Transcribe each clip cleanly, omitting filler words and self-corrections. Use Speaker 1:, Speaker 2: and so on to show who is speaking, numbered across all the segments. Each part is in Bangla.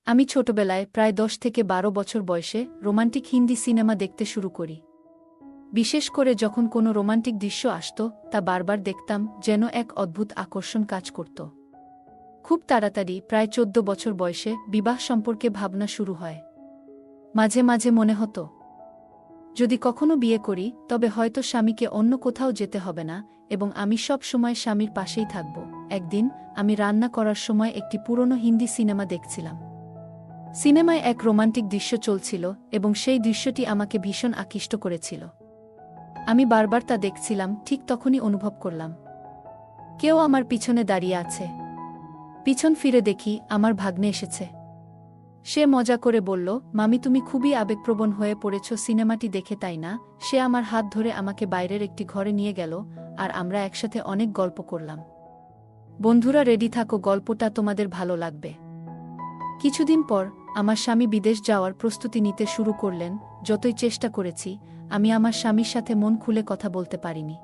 Speaker 1: আমি ছোটবেলায় প্রায় ১০ থেকে ১২ বছর বয়সে রোমান্টিক হিন্দি সিনেমা দেখতে শুরু করি। বিশেষ করে যখন কোনো রোমান্টিক দৃশ্য আসত, তা বারবার দেখতাম, যেন এক অদ্ভুত আকর্ষণ কাজ করত। খুব তাড়াতাড়ি, প্রায় ১৪ বছর বয়সে, বিবাহ সম্পর্কে ভাবনা শুরু হয়। মাঝে মাঝে মনে হতো, যদি কখনো বিয়ে করি, তবে হয়তো স্বামীকে অন্য কোথাও যেতে হবে না এবং আমি সব সময় স্বামীর পাশেই থাকব। একদিন আমি রান্না করার সময় একটি পুরনো হিন্দি সিনেমা দেখছিলাম। সিনেমায় এক রোমান্টিক দৃশ্য চলছিল এবং সেই দৃশ্যটি আমাকে ভীষণ আকৃষ্ট করেছিল। আমি বারবার তা দেখছিলাম, ঠিক তখনই অনুভব করলাম, কেউ আমার পিছনে দাঁড়িয়ে আছে। পিছন ফিরে দেখি, আমার ভাগ্নে এসেছে। সে মজা করে বলল, মামি, তুমি খুবই আবেগপ্রবণ হয়ে পড়েছ সিনেমাটি দেখে, তাই না? সে আমার হাত ধরে আমাকে বাইরের একটি ঘরে নিয়ে গেল, আর আমরা একসাথে অনেক গল্প করলাম। বন্ধুরা, রেডি থাকো, গল্পটা তোমাদের ভালো লাগবে। কিছুদিন পর আমার স্বামী বিদেশ যাওয়ার প্রস্তুতি নিতে শুরু করলেন। যতই চেষ্টা করেছি, আমি আমার স্বামীর সাথে মন খুলে কথা বলতে পারিনি।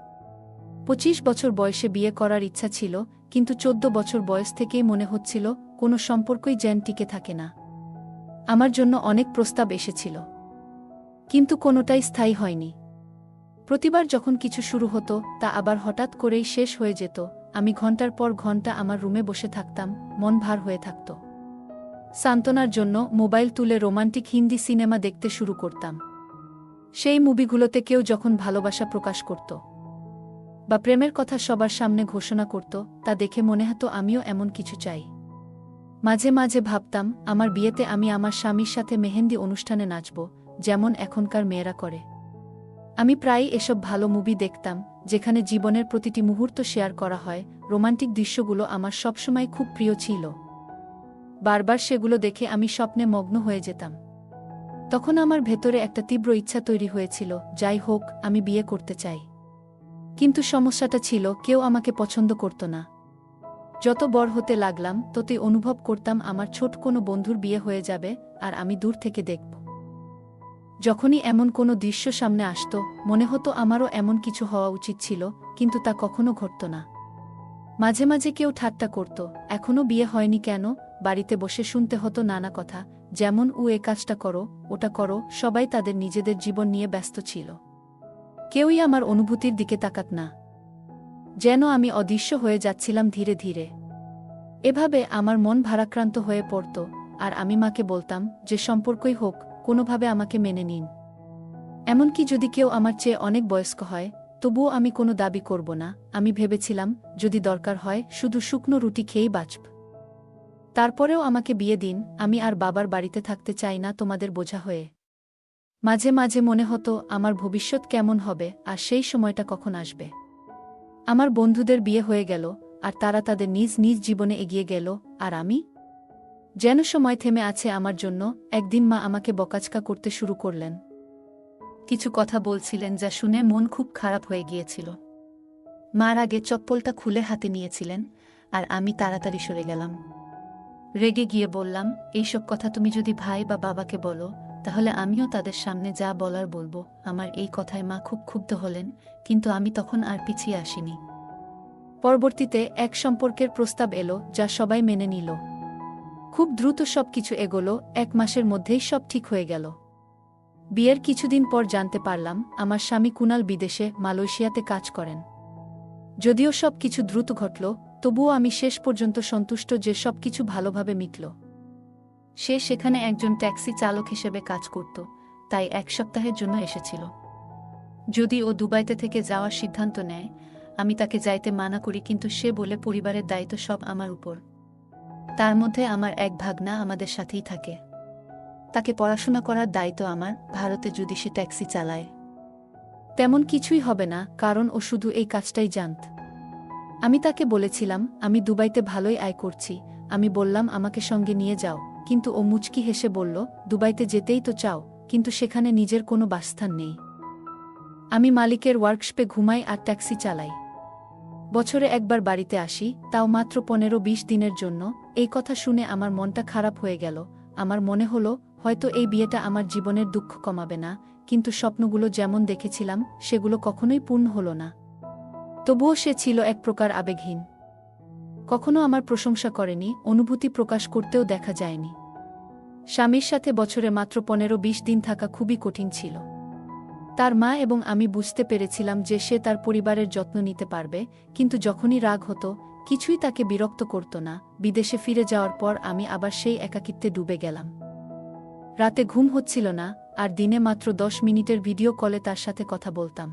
Speaker 1: ২৫ বছর বয়সে বিয়ে করার ইচ্ছা ছিল, কিন্তু ১৪ বছর বয়স থেকেই মনে হচ্ছিল কোনো সম্পর্কই যেন টিকে থাকে না। আমার জন্য অনেক প্রস্তাব এসেছিল, কিন্তু কোনোটাই স্থায়ী হয়নি। প্রতিবার যখন কিছু শুরু হতো, তা আবার হঠাৎ করেই শেষ হয়ে যেত। আমি ঘন্টার পর ঘন্টা আমার রুমে বসে থাকতাম, মন ভার হয়ে থাকত। সান্ত্বনার জন্য মোবাইল তুলে রোমান্টিক হিন্দি সিনেমা দেখতে শুরু করতাম। সেই মুভিগুলোতে কেউ যখন ভালোবাসা প্রকাশ করত বা প্রেমের কথা সবার সামনে ঘোষণা করত, তা দেখে মনে হতো আমিও এমন কিছু চাই। মাঝে মাঝে ভাবতাম, আমার বিয়েতে আমি আমার স্বামীর সাথে মেহেন্দি অনুষ্ঠানে নাচব, যেমন এখনকার মেয়েরা করে। আমি প্রায়ই এসব ভালো মুভি দেখতাম, যেখানে জীবনের প্রতিটি মুহূর্ত শেয়ার করা হয়। রোমান্টিক দৃশ্যগুলো আমার সবসময় খুব প্রিয় ছিল। বারবার সেগুলো দেখে আমি স্বপ্নে মগ্ন হয়ে যেতাম। তখন আমার ভেতরে একটা তীব্র ইচ্ছা তৈরি হয়েছিল, যাই হোক, আমি বিয়ে করতে চাই। কিন্তু সমস্যাটা ছিল, কেউ আমাকে পছন্দ করত না। যত বড় হতে লাগলাম, ততই অনুভব করতাম আমার ছোট কোনো বন্ধুর বিয়ে হয়ে যাবে, আর আমি দূর থেকে দেখব। যখনই এমন কোনো দৃশ্য সামনে আসত, মনে হতো আমারও এমন কিছু হওয়া উচিত ছিল, কিন্তু তা কখনো ঘটত না। মাঝে মাঝে কেউ ঠাট্টা করত, এখনও বিয়ে হয়নি কেন? বাড়িতে বসে শুনতে হতো নানা কথা, যেমন এ কাজটা করো, ওটা করো। সবাই তাদের নিজেদের জীবন নিয়ে ব্যস্ত ছিল। কেউই আমার অনুভূতির দিকে তাকাত না, যেন আমি অদৃশ্য হয়ে যাচ্ছিলাম ধীরে ধীরে। এভাবে আমার মন ভারাক্রান্ত হয়ে পড়ত, আর আমি মাকে বলতাম, যে সম্পর্কই হোক, কোনোভাবে আমাকে মেনে নিন। এমনকি যদি কেউ আমার চেয়ে অনেক বয়স্ক হয়, তবুও আমি কোনো দাবি করব না। আমি ভেবেছিলাম, যদি দরকার হয়, শুধু শুকনো রুটি খেয়েই বাঁচব। তারপরেও আমাকে বিয়ে দিন, আমি আর বাবার বাড়িতে থাকতে চাই না তোমাদের বোঝা হয়ে। মাঝে মাঝে মনে হতো, আমার ভবিষ্যৎ কেমন হবে, আর সেই সময়টা কখন আসবে। আমার বন্ধুদের বিয়ে হয়ে গেল, আর তারা তাদের নিজ নিজ জীবনে এগিয়ে গেল, আর আমি যেন সময় থেমে আছে আমার জন্য। একদিন মা আমাকে বকাঝকা করতে শুরু করলেন। কিছু কথা বলছিলেন, যা শুনে মন খুব খারাপ হয়ে গিয়েছিল। মার আগে চপ্পলটা খুলে হাতে নিয়েছিলেন, আর আমি তাড়াতাড়ি সরে গেলাম। রেগে গিয়ে বললাম, এইসব কথা তুমি যদি ভাই বা বাবাকে বলো, তাহলে আমিও তাদের সামনে যা বলার বলবো। আমার এই কথায় মা খুব ক্ষুব্ধ হলেন, কিন্তু আমি তখন আর পিছিয়ে আসিনি। পরবর্তীতে এক সম্পর্কের প্রস্তাব এলো, যা সবাই মেনে নিল। খুব দ্রুত সবকিছু এগোলো, ১ মাসের মধ্যেই সব ঠিক হয়ে গেল। বিয়ের কিছুদিন পর জানতে পারলাম, আমার স্বামী কুনাল বিদেশে মালয়েশিয়াতে কাজ করেন। যদিও সব কিছু দ্রুত ঘটল, তবুও আমি শেষ পর্যন্ত সন্তুষ্ট যে সবকিছু ভালোভাবে মিটল। সে সেখানে একজন ট্যাক্সি চালক হিসেবে কাজ করত, তাই ১ সপ্তাহের জন্য এসেছিল। যদি ও দুবাইতে থেকে যাওয়ার সিদ্ধান্ত নেয়, আমি তাকে যাইতে মানা করি, কিন্তু সে বলে পরিবারের দায়িত্ব সব আমার উপর। তার মধ্যে আমার এক ভাগনা আমাদের সাথেই থাকে। তাকে পড়াশোনা করার দায়িত্ব আমার। ভারতে যদি সে ট্যাক্সি চালায়, তেমন কিছুই হবে না, কারণ ও শুধু এই কাজটাই জানত। আমি তাকে বলেছিলাম, আমি দুবাইতে ভালোই আয় করছি। আমি বললাম, আমাকে সঙ্গে নিয়ে যাও, কিন্তু ও মুচকি হেসে বলল, দুবাইতে যেতেই তো চাও, কিন্তু সেখানে নিজের কোনো বাসস্থান নেই। আমি মালিকের ওয়ার্কশপে ঘুমাই আর ট্যাক্সি চালাই। বছরে একবার বাড়িতে আসি, তাও মাত্র ১৫-২০ দিনের জন্য। এই কথা শুনে আমার মনটা খারাপ হয়ে গেল। আমার মনে হলো, হয়তো এই বিয়েটা আমার জীবনের দুঃখ কমাবে না, কিন্তু স্বপ্নগুলো যেমন দেখেছিলাম, সেগুলো কখনোই পূর্ণ হলো না। তবুও সে ছিল এক প্রকার আবেগহীন। কখনো আমার প্রশংসা করেনি, অনুভূতি প্রকাশ করতেও দেখা যায়নি। স্বামীর সাথে বছরে মাত্র 15-20 দিন থাকা খুবই কঠিন ছিল। তার মা এবং আমি বুঝতে পেরেছিলাম যে সে তার পরিবারের যত্ন নিতে পারবে, কিন্তু যখনই রাগ হতো, কিছুই তাকে বিরক্ত করত না। বিদেশে ফিরে যাওয়ার পর আমি আবার সেই একাকিত্বে ডুবে গেলাম। রাতে ঘুম হচ্ছিল না, আর দিনে মাত্র 10 মিনিটের ভিডিও কলে তার সাথে কথা বলতাম।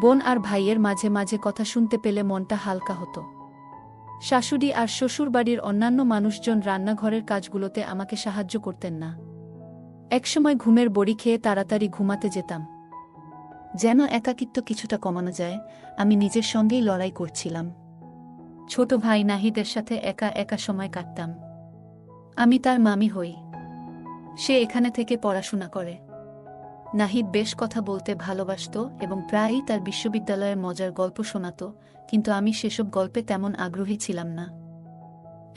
Speaker 1: বোন আর ভাইয়ের মাঝে মাঝে কথা শুনতে পেলে মনটা হালকা হতো। শাশুড়ি আর শ্বশুরবাড়ির অন্যান্য মানুষজন রান্নাঘরের কাজগুলোতে আমাকে সাহায্য করতেন না। একসময় ঘুমের বড়ি খেয়ে তাড়াতাড়ি ঘুমাতে যেতাম।
Speaker 2: যেন একাকিত্ব কিছুটা কমানো যায়, আমি নিজের সঙ্গেই লড়াই করছিলাম।
Speaker 1: ছোট ভাই নাহিদের সাথে একা একা সময় কাটতাম। আমি তার মামি হই। সে এখানে থেকে পড়াশোনা করে।
Speaker 2: নাহিদ বেশ কথা বলতে ভালোবাসত এবং প্রায়ই তার বিশ্ববিদ্যালয়ের মজার গল্প শোনাত, কিন্তু আমি সেসব গল্পে তেমন আগ্রহী ছিলাম না।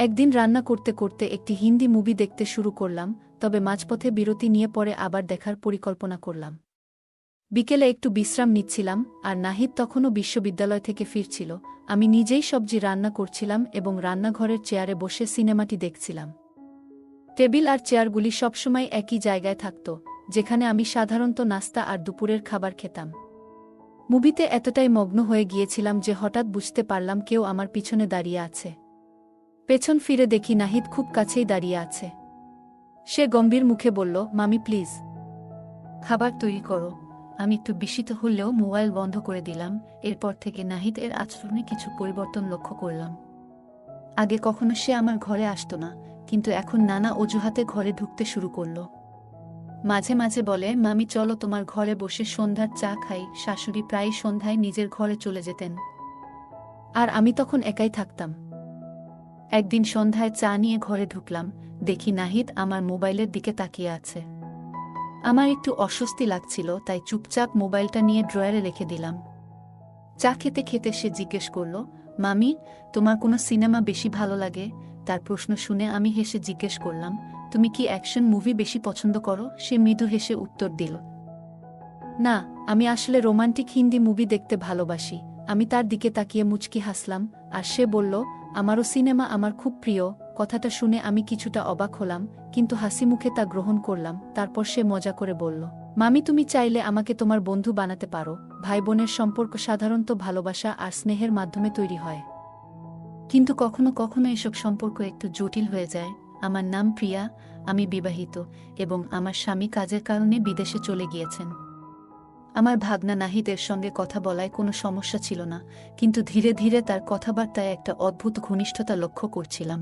Speaker 1: একদিন রান্না করতে করতে একটি হিন্দি মুভি দেখতে শুরু করলাম, তবে মাঝপথে বিরতি নিয়ে পরে আবার দেখার পরিকল্পনা করলাম। বিকেলে একটু বিশ্রাম নিচ্ছিলাম, আর নাহিদ তখনও বিশ্ববিদ্যালয় থেকে ফিরছিল। আমি নিজেই সবজি রান্না করছিলাম এবং রান্নাঘরের চেয়ারে বসে সিনেমাটি দেখছিলাম। টেবিল আর চেয়ারগুলি সবসময় একই জায়গায় থাকত, যেখানে আমি সাধারণত নাস্তা আর দুপুরের খাবার খেতাম। মুভিতে এতটাই মগ্ন হয়ে গিয়েছিলাম যে হঠাৎ বুঝতে পারলাম কেউ আমার পিছনে দাঁড়িয়ে আছে। পেছন ফিরে দেখি নাহিদ খুব কাছেই দাঁড়িয়ে আছে। সে গম্ভীর মুখে বলল, মামি প্লিজ
Speaker 2: খাবার তৈরি করো। আমি একটু বিস্মিত হলেও মোবাইল বন্ধ করে দিলাম। এরপর থেকে নাহিদ এর আচরণে কিছু পরিবর্তন লক্ষ্য করলাম। আগে কখনো সে আমার ঘরে আসতো না, কিন্তু এখন নানা অজুহাতে ঘরে ঢুকতে শুরু করল। মাঝে মাঝে বলে, মামি চলো তোমার ঘরে বসে সন্ধ্যার চা খাই। শাশুড়ি প্রায় সন্ধ্যায় নিজের ঘরে চলে যেতেন,
Speaker 1: আর আমি তখন একাই থাকতাম।
Speaker 2: একদিন সন্ধ্যায় চা নিয়ে ঘরে ঢুকলাম, দেখি নাহিদ আমার মোবাইলের দিকে তাকিয়ে আছে। আমার একটু অস্বস্তি লাগছিল, তাই চুপচাপ মোবাইলটা নিয়ে ড্রয়ারে রেখে দিলাম। চা খেতে খেতে সে জিজ্ঞেস করল, মামি তোমার কোনো সিনেমা বেশি ভালো লাগে? তার প্রশ্ন শুনে আমি হেসে জিজ্ঞেস করলাম, তুমি কি অ্যাকশন মুভি বেশি পছন্দ করো? সে মৃদু হেসে উত্তর দিল,
Speaker 1: না, আমি আসলে রোমান্টিক হিন্দি মুভি দেখতে ভালোবাসি। আমি তার দিকে তাকিয়ে মুচকি হাসলাম, আর সে বলল, আমারও সিনেমা আমার খুব প্রিয়। কথাটা শুনে আমি কিছুটা অবাক হলাম, কিন্তু হাসি মুখে তা গ্রহণ করলাম। তারপর সে মজা করে বলল, মামি তুমি চাইলে আমাকে তোমার বন্ধু বানাতে পারো। ভাই বোনের সম্পর্ক সাধারণত ভালোবাসা আর স্নেহের মাধ্যমে তৈরি হয়,
Speaker 2: কিন্তু কখনো কখনো এসব সম্পর্ক একটু জটিল হয়ে যায়। আমার নাম প্রিয়া, আমি বিবাহিত এবং আমার স্বামী কাজের কারণে বিদেশে চলে গিয়েছেন। আমার ভাগনা নাহিদের সঙ্গে কথা বলায় কোনো সমস্যা ছিল না, কিন্তু ধীরে ধীরে তার কথাবার্তায় একটা অদ্ভুত ঘনিষ্ঠতা লক্ষ্য করছিলাম।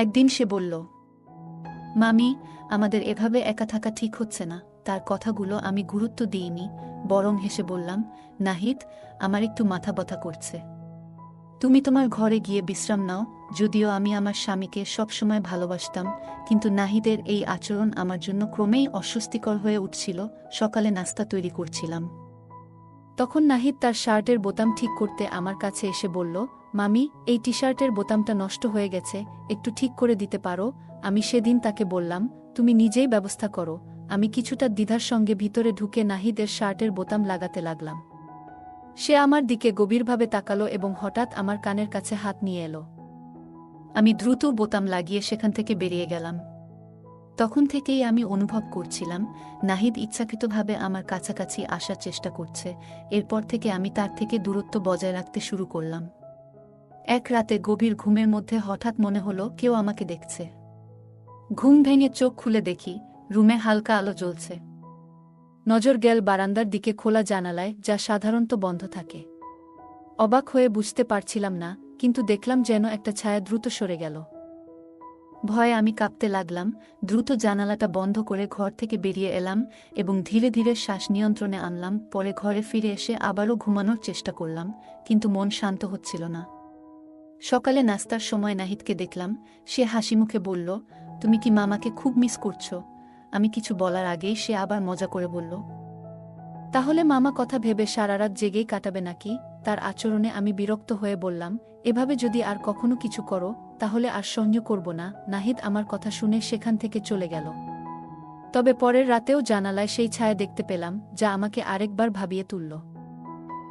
Speaker 2: একদিন সে বলল, মামি আমাদের এভাবে একা থাকা ঠিক হচ্ছে না। তার কথাগুলো আমি গুরুত্ব দিইনি, বরং হেসে বললাম, নাহিদ আমার একটু মাথা ব্যথা করছে, তুমি তোমার ঘরে গিয়ে বিশ্রাম নাও। যদিও আমি আমার স্বামীকে সবসময় ভালোবাসতাম, কিন্তু নাহিদের এই আচরণ আমার জন্য ক্রমেই অস্বস্তিকর হয়ে উঠছিল। সকালে নাস্তা তৈরি করছিলাম,
Speaker 1: তখন নাহিদ তার শার্টের বোতাম ঠিক করতে আমার কাছে এসে বলল, মামি এই টি শার্টের বোতামটা নষ্ট হয়ে গেছে, একটু ঠিক করে দিতে পারো? আমি সেদিন তাকে বললাম, তুমি নিজেই ব্যবস্থা করো। আমি কিছুটা দ্বিধার সঙ্গে ভিতরে ঢুকে নাহিদের শার্টের বোতাম লাগাতে লাগলাম। সে আমার দিকে গভীরভাবে তাকালো এবং হঠাৎ আমার কানের কাছে হাত নিয়ে এলো।
Speaker 2: আমি দ্রুত বোতাম লাগিয়ে সেখান থেকে বেরিয়ে গেলাম। তখন থেকেই আমি অনুভব করছিলাম নাহিদ ইচ্ছাকৃতভাবে আমার কাছাকাছি আসার চেষ্টা করছে। এরপর থেকে আমি তার থেকে দূরত্ব বজায় রাখতে শুরু করলাম। এক রাতে গভীর ঘুমের মধ্যে হঠাৎ মনে হলো কেউ আমাকে দেখছে। ঘুম ভেঙে চোখ খুলে দেখি রুমে হালকা আলো জ্বলছে।
Speaker 1: নজর গেল বারান্দার দিকে খোলা জানালায়, যা সাধারণত বন্ধ থাকে। অবাক হয়ে বুঝতে পারছিলাম না, কিন্তু দেখলাম যেন একটা ছায়া দ্রুত সরে গেল।
Speaker 2: ভয়ে আমি কাঁপতে লাগলাম। দ্রুত জানালাটা বন্ধ করে ঘর থেকে বেরিয়ে এলাম এবং ধীরে ধীরে শ্বাস নিয়ন্ত্রণে আনলাম। পরে ঘরে ফিরে এসে আবারও ঘুমানোর চেষ্টা করলাম, কিন্তু মন শান্ত হচ্ছিল না। সকালে নাস্তার সময় নাহিদকে দেখলাম। সে হাসিমুখে বলল, তুমি কি মামাকে খুব মিস করছো? আমি কিছু বলার আগেই সে আবার মজা করে বলল,
Speaker 1: তাহলে মামা কথা ভেবে সারারাত জেগেই কাটাবে নাকি? তার আচরণে আমি বিরক্ত হয়ে বললাম, এভাবে যদি আর কখনো কিছু করো, তাহলে আর সহ্য করব না। নাহিদ আমার কথা শুনে সেখান থেকে চলে গেল। তবে পরের রাতেও জানালায় সেই ছায়া দেখতে পেলাম, যা আমাকে আরেকবার ভাবিয়ে তুলল।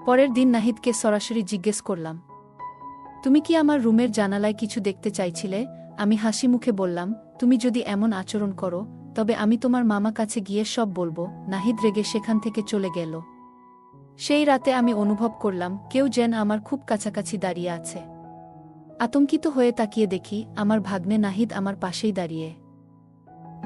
Speaker 1: পরের দিন নাহিদকে সরাসরি জিজ্ঞেস করলাম, তুমি কি আমার রুমের জানালায় কিছু দেখতে চাইছিলে? আমি হাসি মুখে বললাম, তুমি যদি এমন আচরণ করো তবে আমি তোমার মামা কাছে গিয়ে সব বলবো। নাহিদ রেগে সেখান থেকে চলে গেল। সেই রাতে আমি অনুভব করলাম কেউ যেন আমার খুব কাছাকাছি দাঁড়িয়ে আছে। আতঙ্কিত হয়ে তাকিয়ে দেখি আমার ভাগ্নে নাহিদ আমার পাশেই দাঁড়িয়ে।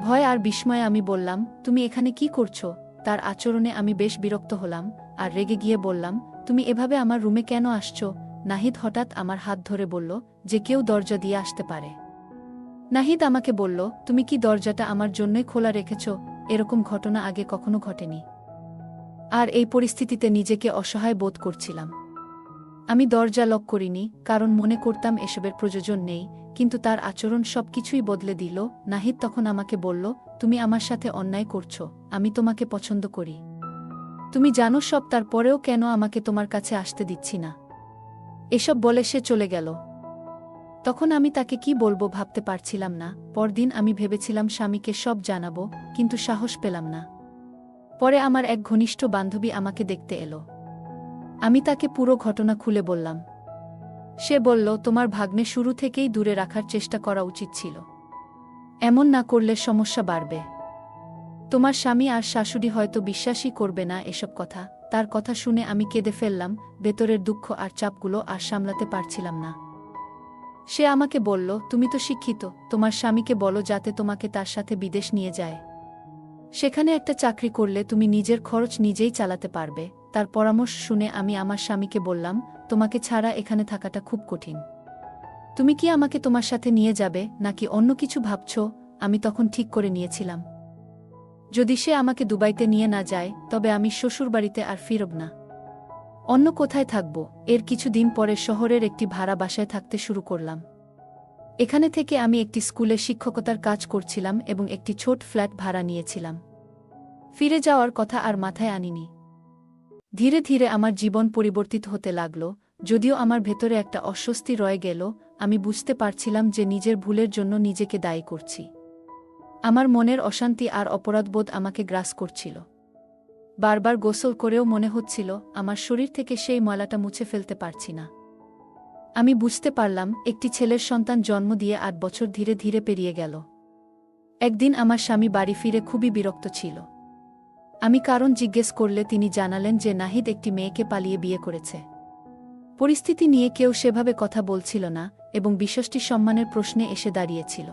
Speaker 1: ভয় আর বিস্ময়ে আমি বললাম, তুমি এখানে কি করছো? তার আচরণে আমি বেশ বিরক্ত হলাম আর রেগে গিয়ে বললাম, তুমি এভাবে আমার রুমে কেন আসছো? নাহিদ হঠাৎ আমার হাত ধরে বলল যে কেউ দরজা দিয়ে আসতে পারে। নাহিদ আমাকে বলল, তুমি কি দরজাটা আমার জন্যই খোলা রেখেছ? এরকম ঘটনা আগে কখনো ঘটেনি। আর এই পরিস্থিতিতে নিজেকে অসহায় বোধ করছিলাম। আমি দরজা লক করিনি, কারণ মনে করতাম এসবের প্রয়োজন নেই, কিন্তু তার আচরণ সবকিছুই বদলে দিল। নাহিদ তখন আমাকে বলল, তুমি আমার সাথে অন্যায় করছো, আমি তোমাকে পছন্দ করি। তুমি জানো সব, তারপরেও কেন আমাকে তোমার কাছে আসতে দিচ্ছি না? এসব বলে সে চলে গেল। তখন আমি তাকে কি বলবো ভাবতে পারছিলাম না। পরদিন আমি ভেবেছিলাম স্বামীকে সব জানাবো, কিন্তু সাহস পেলাম না। পরে আমার এক ঘনিষ্ঠ বান্ধবী আমাকে দেখতে এলো। আমি তাকে পুরো ঘটনা খুলে বললাম। সে বলল, তোমার ভাগ্নে শুরু থেকেই দূরে রাখার চেষ্টা করা উচিত ছিল। এমন না করলে সমস্যা বাড়বে। তোমার স্বামী আর শাশুড়ি হয়তো বিশ্বাসই করবে না এসব কথা। তার কথা শুনে আমি কেঁদে ফেললাম। ভেতরের দুঃখ আর চাপগুলো আর সামলাতে পারছিলাম না। সে আমাকে বলল, তুমি তো শিক্ষিত, তোমার স্বামীকে বলো যাতে তোমাকে তার সাথে বিদেশ নিয়ে যায়। সেখানে একটা চাকরি করলে তুমি নিজের খরচ নিজেই চালাতে পারবে। তার পরামর্শ শুনে আমি আমার স্বামীকে বললাম, তোমাকে ছাড়া এখানে থাকাটা খুব কঠিন। তুমি কি আমাকে তোমার সাথে নিয়ে যাবে নাকি অন্য কিছু ভাবছ? আমি তখন ঠিক করে নিয়েছিলাম, যদি সে আমাকে দুবাইতে নিয়ে না যায় তবে আমি শ্বশুরবাড়িতে আর ফিরব না। অন্য কোথায় থাকব। এর কিছুদিন পরে শহরের একটি ভাড়া বাসায় থাকতে শুরু করলাম। এখানে থেকে আমি একটি স্কুলে শিক্ষকতার কাজ করছিলাম এবং একটি ছোট ফ্ল্যাট ভাড়া নিয়েছিলাম। ফিরে যাওয়ার কথা আর মাথায় আনিনি। ধীরে ধীরে আমার জীবন পরিবর্তিত হতে লাগল, যদিও আমার ভেতরে একটা অস্বস্তি রয়ে গেল। আমি বুঝতে পারছিলাম যে নিজের ভুলের জন্য নিজেকে দায়ী করছি। আমার মনের অশান্তি আর অপরাধবোধ আমাকে গ্রাস করছিল। বারবার গোসল করেও মনে হচ্ছিল আমার শরীর থেকে সেই ময়লাটা মুছে ফেলতে পারছি না। আমি বুঝতে পারলাম একটি ছেলের সন্তান জন্ম দিয়ে 8 বছর ধীরে ধীরে পেরিয়ে গেল। একদিন আমার স্বামী বাড়ি ফিরে খুবই বিরক্ত ছিল। আমি কারণ জিজ্ঞেস করলে তিনি জানালেন যে নাহিদ একটি মেয়েকে পালিয়ে বিয়ে করেছে। পরিস্থিতি নিয়ে কেউ সেভাবে কথা বলছিল না এবং বিষয়টি সম্মানের প্রশ্নে এসে দাঁড়িয়েছিল।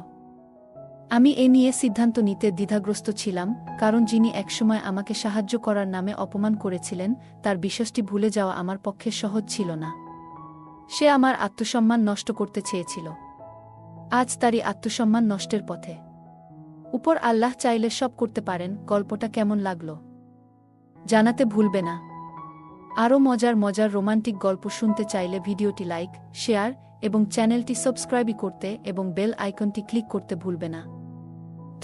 Speaker 1: আমি এ নিয়ে সিদ্ধান্ত নিতে দ্বিধাগ্রস্ত ছিলাম, কারণ যিনি একসময় আমাকে সাহায্য করার নামে অপমান করেছিলেন তার বিষয়টি ভুলে যাওয়া আমার পক্ষে সহজ ছিল না। সে আমার আত্মসম্মান নষ্ট করতে চেয়েছিল। আজ তারই আত্মসম্মান নষ্টের পথে। উপর আল্লাহ চাইলে সব করতে পারেন। গল্পটা কেমন লাগলো জানাতে ভুলবে না। আরও মজার মজার রোমান্টিক গল্প শুনতে চাইলে ভিডিওটি লাইক, শেয়ার এবং চ্যানেলটি সাবস্ক্রাইব করতে এবং বেল আইকনটি ক্লিক করতে ভুলবে না।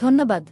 Speaker 1: ধন্যবাদ।